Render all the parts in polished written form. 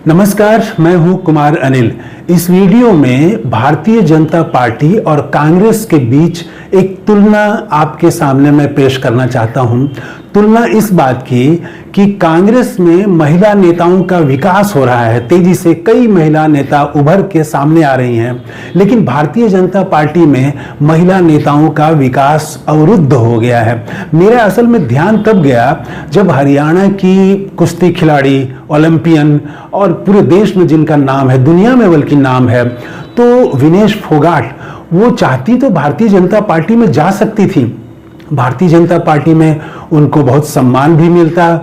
नमस्कार, मैं हूं कुमार अनिल। इस वीडियो में भारतीय जनता पार्टी और कांग्रेस के बीच एक तुलना आपके सामने मैं पेश करना चाहता हूं। तुलना इस बात की कि कांग्रेस में महिला नेताओं का विकास हो रहा है, तेजी से कई महिला नेता उभर के सामने आ रही हैं, लेकिन भारतीय जनता पार्टी में महिला नेताओं का विकास अवरुद्ध हो गया है। मेरा असल में ध्यान तब गया जब हरियाणा की कुश्ती खिलाड़ी, ओलंपियन और पूरे देश में जिनका नाम है, दुनिया में बल्कि नाम है, तो विनेश फोगाट, वो चाहती तो भारतीय जनता पार्टी में जा सकती थी। भारतीय जनता पार्टी में उनको बहुत सम्मान भी मिलता,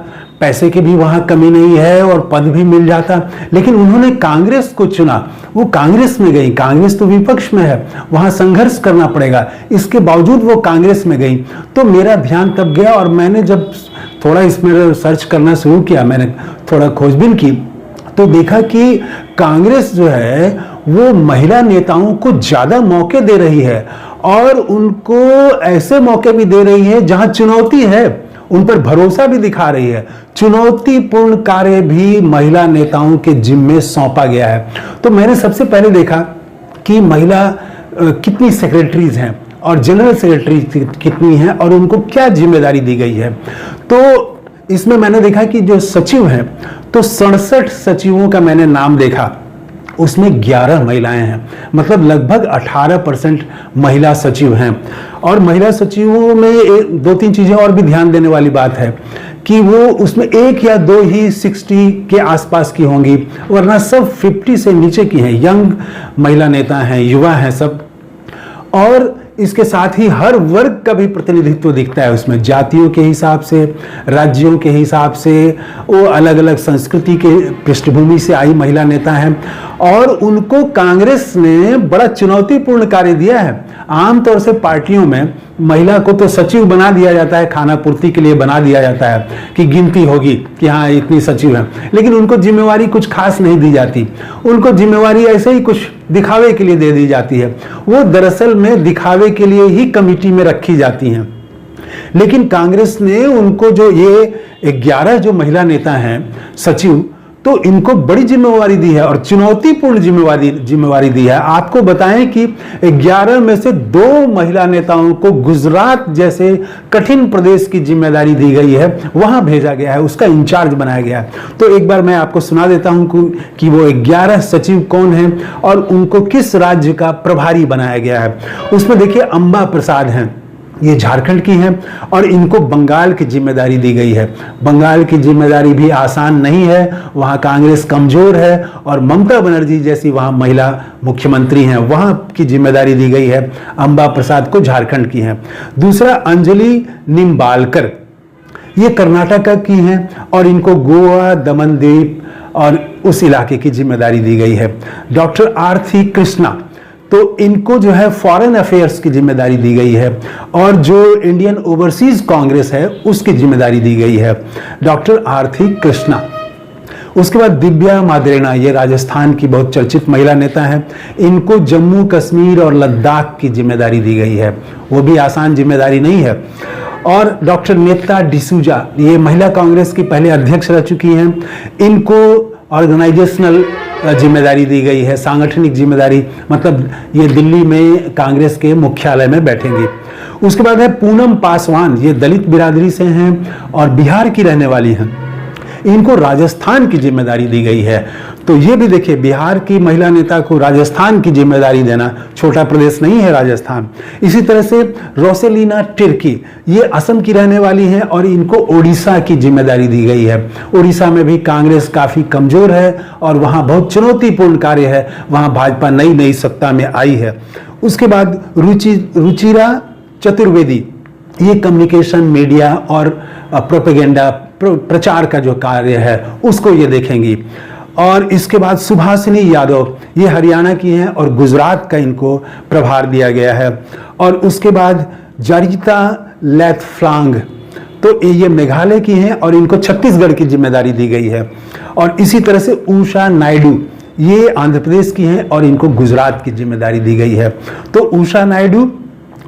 पैसे की भी वहां कमी नहीं है और पद भी मिल जाता, लेकिन उन्होंने कांग्रेस को चुना। वो कांग्रेस में गई। कांग्रेस तो विपक्ष में है, वहां संघर्ष करना पड़ेगा, इसके बावजूद वो कांग्रेस में गई। तो मेरा ध्यान तब गया और मैंने जब थोड़ा इसमें सर्च करना शुरू किया, मैंने थोड़ा खोजबीन की, तो देखा कि कांग्रेस जो है वो महिला नेताओं को ज्यादा मौके दे रही है और उनको ऐसे मौके भी दे रही है जहां चुनौती है, उन पर भरोसा भी दिखा रही है। चुनौतीपूर्ण कार्य भी महिला नेताओं के जिम्मे सौंपा गया है। तो मैंने सबसे पहले देखा कि महिला कितनी सेक्रेटरीज हैं और जनरल सेक्रेटरी कितनी हैं और उनको क्या जिम्मेदारी दी गई है। तो इसमें मैंने देखा कि जो सचिव हैं, तो 67 सचिवों का मैंने नाम देखा, उसमें 11 महिलाएं हैं, मतलब लगभग 18% महिला सचिव हैं। और महिला सचिवों में दो तीन चीजें और भी ध्यान देने वाली बात है कि वो उसमें एक या दो ही 60 के आसपास की होंगी, वरना सब 50 से नीचे की हैं। यंग महिला नेता हैं, युवा हैं सब। और इसके साथ ही हर वर्ग का भी प्रतिनिधित्व दिखता है उसमें, जातियों के हिसाब से, राज्यों के हिसाब से, वो अलग अलग संस्कृति के पृष्ठभूमि से आई महिला नेता हैं। और उनको कांग्रेस ने बड़ा चुनौतीपूर्ण कार्य दिया है। आमतौर से पार्टियों में महिला को तो सचिव बना दिया जाता है, खाना पूर्ति के लिए बना दिया जाता है कि गिनती होगी कि हाँ इतनी सचिव है, लेकिन उनको जिम्मेवारी कुछ खास नहीं दी जाती। उनको जिम्मेवारी ऐसे ही कुछ दिखावे के लिए दे दी जाती है। वो दरअसल में दिखावे के लिए ही कमेटी में रखी जाती हैं। लेकिन कांग्रेस ने उनको जो ये 11 जो महिला नेता हैं सचिव, तो इनको बड़ी जिम्मेवारी दी है और चुनौतीपूर्ण जिम्मेवारी दी है। आपको बताएं कि 11 में से 2 महिला नेताओं को गुजरात जैसे कठिन प्रदेश की जिम्मेदारी दी गई है, वहां भेजा गया है, उसका इंचार्ज बनाया गया है। तो एक बार मैं आपको सुना देता हूं कि वो 11 सचिव कौन हैं और उनको किस राज्य का प्रभारी बनाया गया है। उसमें देखिए, अंबा प्रसाद हैं, ये झारखंड की हैं और इनको बंगाल की जिम्मेदारी दी गई है। बंगाल की जिम्मेदारी भी आसान नहीं है, वहां कांग्रेस कमजोर है और ममता बनर्जी जैसी वहां महिला मुख्यमंत्री हैं, वहां की जिम्मेदारी दी गई है। अंबा प्रसाद को झारखंड की हैं। दूसरा, अंजलि निम्बालकर, ये कर्नाटक की हैं और इनको गोवा, दमन द्वीप और उस इलाके की जिम्मेदारी दी गई है। डॉक्टर आरती कृष्णा, तो इनको जो है फॉरेन अफेयर्स की जिम्मेदारी दी गई है और जो इंडियन ओवरसीज कांग्रेस है उसकी जिम्मेदारी दी गई है, डॉक्टर आरती कृष्णा। उसके बाद दिव्या मादेना, ये राजस्थान की बहुत चर्चित महिला नेता हैं, इनको जम्मू कश्मीर और लद्दाख की जिम्मेदारी दी गई है, वो भी आसान जिम्मेदारी नहीं है। और डॉक्टर नेता डिसूजा, ये महिला कांग्रेस की पहले अध्यक्ष रह चुकी हैं, इनको ऑर्गेनाइजेशनल जिम्मेदारी दी गई है, सांगठनिक जिम्मेदारी, मतलब ये दिल्ली में कांग्रेस के मुख्यालय में बैठेंगी। उसके बाद है पूनम पासवान, ये दलित बिरादरी से हैं और बिहार की रहने वाली हैं, इनको राजस्थान की जिम्मेदारी दी गई है। तो ये भी देखिए, बिहार की महिला नेता को राजस्थान की जिम्मेदारी देना, छोटा प्रदेश नहीं है राजस्थान। इसी तरह से रोसेलिना टिर्की, ये असम की रहने वाली हैं और इनको ओडिशा की जिम्मेदारी दी गई है। ओडिशा में भी कांग्रेस काफी कमजोर है और वहां बहुत चुनौतीपूर्ण कार्य है, वहां भाजपा नई नई सत्ता में आई है। उसके बाद रुचिरा चतुर्वेदी, ये कम्युनिकेशन, मीडिया और प्रोपेगेंडा, प्रचार का जो कार्य है उसको ये देखेंगी। और इसके बाद सुभाषिनी यादव, ये हरियाणा की हैं और गुजरात का इनको प्रभार दिया गया है। और उसके बाद जरिता लेथफ्लांग, तो ये मेघालय की हैं और इनको छत्तीसगढ़ की जिम्मेदारी दी गई है। और इसी तरह से उषा नायडू, ये आंध्र प्रदेश की हैं और इनको गुजरात की जिम्मेदारी दी गई है। तो उषा नायडू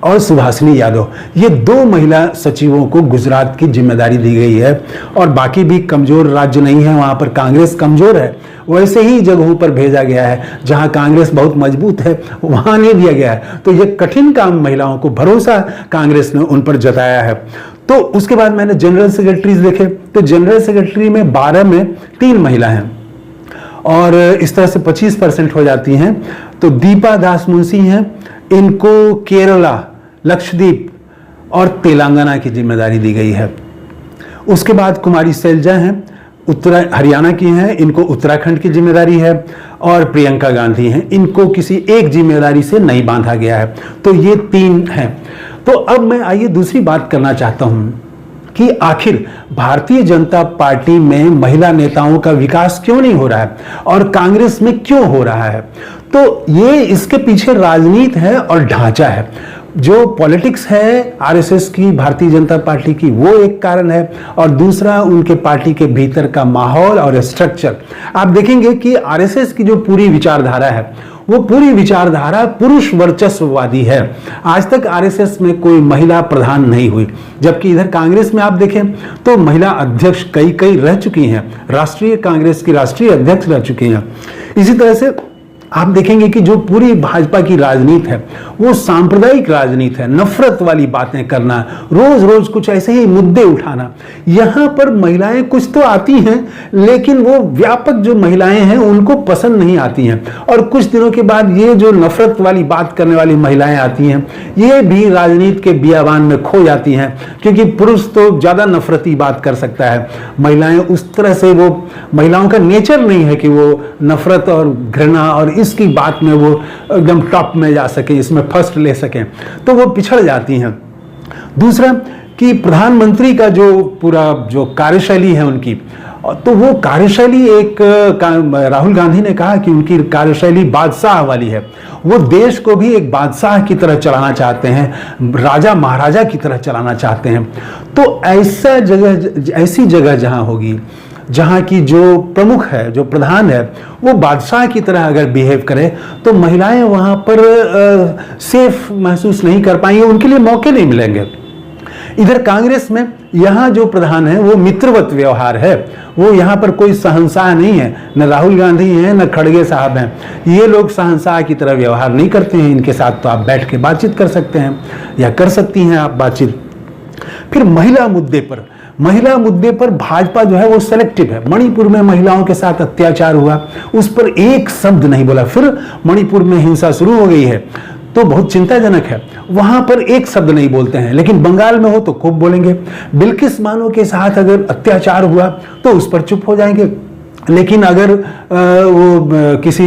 और सुभाषिनी यादव, ये 2 महिला सचिवों को गुजरात की जिम्मेदारी दी गई है। और बाकी भी कमजोर राज्य नहीं है, वहां पर कांग्रेस कमजोर है, वैसे ही जगहों पर भेजा गया है जहां कांग्रेस बहुत मजबूत है वहां नहीं दिया गया है। तो ये कठिन काम महिलाओं को, भरोसा कांग्रेस ने उन पर जताया है। तो उसके बाद मैंने जनरल सेक्रेटरीज देखे, तो जनरल सेक्रेटरी में 12 में 3 महिला हैं और इस तरह से 25% हो जाती हैं। तो दीपा दास मुंशी हैं, इनको केरला, लक्षद्वीप और तेलंगाना की जिम्मेदारी दी गई है। उसके बाद कुमारी शैलजा हैं, हरियाणा की हैं, इनको उत्तराखंड की जिम्मेदारी है। और प्रियंका गांधी हैं, इनको किसी एक जिम्मेदारी से नहीं बांधा गया है। तो ये 3 हैं। तो अब मैं आइए दूसरी बात करना चाहता हूं कि आखिर भारतीय जनता पार्टी में महिला नेताओं का विकास क्यों नहीं हो रहा है और कांग्रेस में क्यों हो रहा है। तो ये इसके पीछे राजनीति है और ढांचा है। जो पॉलिटिक्स है आरएसएस की, भारतीय जनता पार्टी की, वो एक कारण है और दूसरा उनके पार्टी के भीतर का माहौल और स्ट्रक्चर। आप देखेंगे कि आरएसएस की जो पूरी विचारधारा है वो पूरी विचारधारा पुरुष वर्चस्ववादी है। आज तक आरएसएस में कोई महिला प्रधान नहीं हुई, जबकि इधर कांग्रेस में आप देखें तो महिला अध्यक्ष कई रह चुकी हैं, राष्ट्रीय कांग्रेस की राष्ट्रीय अध्यक्ष रह चुकी हैं। इसी तरह से आप देखेंगे कि जो पूरी भाजपा की राजनीति है वो सांप्रदायिक राजनीति है, नफरत वाली बातें करना, रोज रोज कुछ ऐसे ही मुद्दे उठाना। यहां पर महिलाएं कुछ तो आती हैं लेकिन वो व्यापक जो महिलाएं हैं उनको पसंद नहीं आती हैं। और कुछ दिनों के बाद ये जो नफरत वाली बात करने वाली महिलाएं आती हैं ये भी राजनीति के बियाबान में खो जाती हैं, क्योंकि पुरुष तो ज्यादा नफरती बात कर सकता है, महिलाएं उस तरह से, वो महिलाओं का नेचर नहीं है कि वो नफरत और घृणा और इसकी बात में वो एकदम टॉप में जा सके, इसमें फर्स्ट ले सकें, तो वो पिछड़ जाती हैं। दूसरा कि प्रधानमंत्री का जो पूरा जो कार्यशैली है उनकी, तो वो कार्यशैली एक, राहुल गांधी ने कहा कि उनकी कार्यशैली बादशाह वाली है। वो देश को भी एक बादशाह की तरह चलाना चाहते हैं, राजा महाराजा की तरह चलाना चाहते हैं। तो ऐसी जगह जहां होगी जहां की जो प्रमुख है, जो प्रधान है, वो बादशाह की तरह अगर बिहेव करे तो महिलाएं वहां पर सेफ महसूस नहीं कर पाएंगी, उनके लिए मौके नहीं मिलेंगे। इधर कांग्रेस में यहां जो प्रधान है वो मित्रवत व्यवहार है, वो यहां पर कोई शहंशाह नहीं है, न राहुल गांधी हैं न खड़गे साहब हैं। ये लोग शहंशाह की तरह व्यवहार नहीं करते हैं, इनके साथ तो आप बैठ के बातचीत कर सकते हैं या कर सकती हैं आप बातचीत। फिर महिला मुद्दे पर भाजपा जो है वो सेलेक्टिव है। मणिपुर में महिलाओं के साथ अत्याचार हुआ, उस पर एक शब्द नहीं बोला। फिर मणिपुर में हिंसा शुरू हो गई है तो बहुत चिंताजनक है, वहां पर एक शब्द नहीं बोलते हैं, लेकिन बंगाल में हो तो खूब बोलेंगे। बिल्किस बानो के साथ अगर अत्याचार हुआ तो उस पर चुप हो जाएंगे, लेकिन अगर वो किसी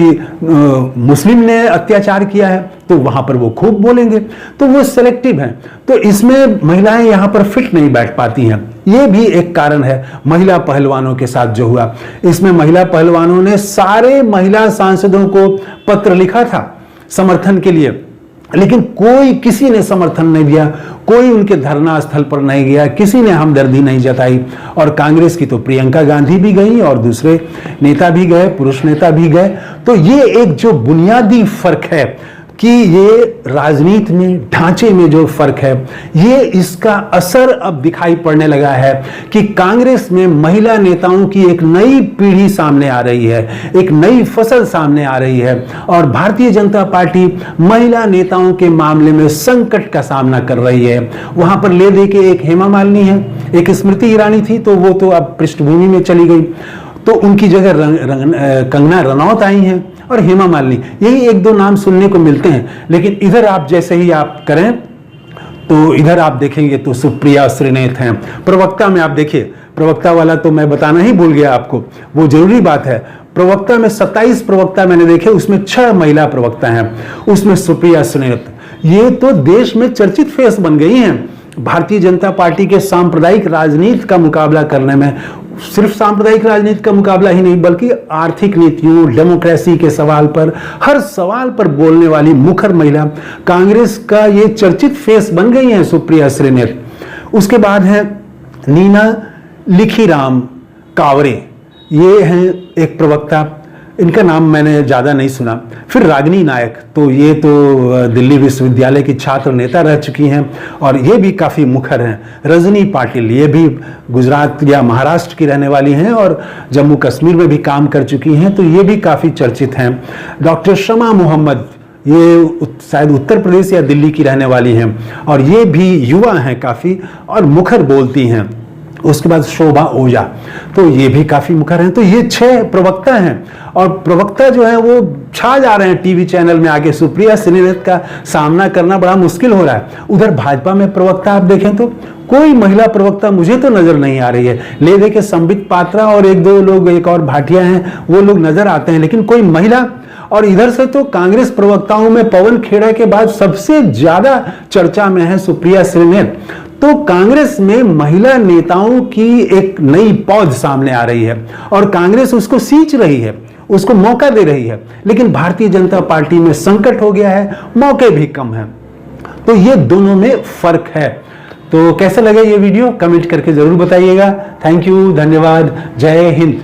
मुस्लिम ने अत्याचार किया है तो वहां पर वो खूब बोलेंगे। तो वो सेलेक्टिव हैं, तो इसमें महिलाएं यहां पर फिट नहीं बैठ पाती हैं। ये भी एक कारण है। महिला पहलवानों के साथ जो हुआ, इसमें महिला पहलवानों ने सारे महिला सांसदों को पत्र लिखा था समर्थन के लिए, लेकिन किसी ने समर्थन नहीं दिया, कोई उनके धरना स्थल पर नहीं गया, किसी ने हमदर्दी नहीं जताई। और कांग्रेस की तो प्रियंका गांधी भी गई और दूसरे नेता भी गए, पुरुष नेता भी गए। तो ये एक जो बुनियादी फर्क है कि ये राजनीति में, ढांचे में जो फर्क है, ये इसका असर अब दिखाई पड़ने लगा है कि कांग्रेस में महिला नेताओं की एक नई पीढ़ी सामने आ रही है, एक नई फसल सामने आ रही है। और भारतीय जनता पार्टी महिला नेताओं के मामले में संकट का सामना कर रही है। वहां पर ले दे के एक हेमा मालिनी है, एक स्मृति ईरानी थी, तो वो तो अब पृष्ठभूमि में चली गई, तो उनकी जगह कंगना रनौत आई हैं और हेमा मालिनी, यही 1-2 नाम सुनने को मिलते हैं। लेकिन इधर आप जैसे ही आप करें तो इधर आप देखेंगे तो सुप्रिया श्रीनेत हैं। प्रवक्ता में आप देखिए, प्रवक्ता वाला तो मैं बताना ही भूल गया आपको, वो जरूरी बात है। प्रवक्ता में 27 प्रवक्ता मैंने देखे, उसमें 6 महिला प्रवक्ता हैं, उसमें सुप्रिया श्रीनेत। ये तो देश में चर्चित फेस बन गई हैं भारतीय जनता पार्टी के सांप्रदायिक राजनीति का मुकाबला करने में। सिर्फ सांप्रदायिक राजनीति का मुकाबला ही नहीं, बल्कि आर्थिक नीतियों, डेमोक्रेसी के सवाल पर, हर सवाल पर बोलने वाली मुखर महिला कांग्रेस का ये चर्चित फेस बन गई है सुप्रिया श्रीनेत। उसके बाद है नीना लिखीराम कावरे, ये हैं एक प्रवक्ता। इनका नाम मैंने ज़्यादा नहीं सुना। फिर रागिनी नायक, तो ये तो दिल्ली विश्वविद्यालय की छात्र नेता रह चुकी हैं और ये भी काफ़ी मुखर हैं। रजनी पाटिल, ये भी गुजरात या महाराष्ट्र की रहने वाली हैं और जम्मू कश्मीर में भी काम कर चुकी हैं, तो ये भी काफ़ी चर्चित हैं। डॉक्टर शमा मोहम्मद, ये शायद उत्तर प्रदेश या दिल्ली की रहने वाली हैं और ये भी युवा हैं काफ़ी और मुखर बोलती हैं। उसके बाद शोभा ओझा, तो ये भी काफी मुखर हैं। तो ये 6 प्रवक्ता हैं और प्रवक्ता जो है वो छा जा रहे हैं टीवी चैनल में आगे। सुप्रिया श्रीनेत का सामना करना बड़ा मुश्किल हो रहा है। उधर भाजपा में प्रवक्ता आप देखें तो कोई महिला प्रवक्ता मुझे तो नजर नहीं आ रही है। ले दे के संबित पात्रा और 1-2 लोग, एक और भाटिया हैं, वो लोग नजर आते हैं, लेकिन कोई महिला। और इधर से तो कांग्रेस प्रवक्ताओं में पवन खेड़ा के बाद सबसे ज्यादा चर्चा में है सुप्रिया श्रीनेत। तो कांग्रेस में महिला नेताओं की एक नई पौध सामने आ रही है और कांग्रेस उसको सींच रही है, उसको मौका दे रही है। लेकिन भारतीय जनता पार्टी में संकट हो गया है, मौके भी कम है। तो ये दोनों में फर्क है। तो कैसे लगे ये वीडियो, कमेंट करके जरूर बताइएगा। थैंक यू, धन्यवाद, जय हिंद।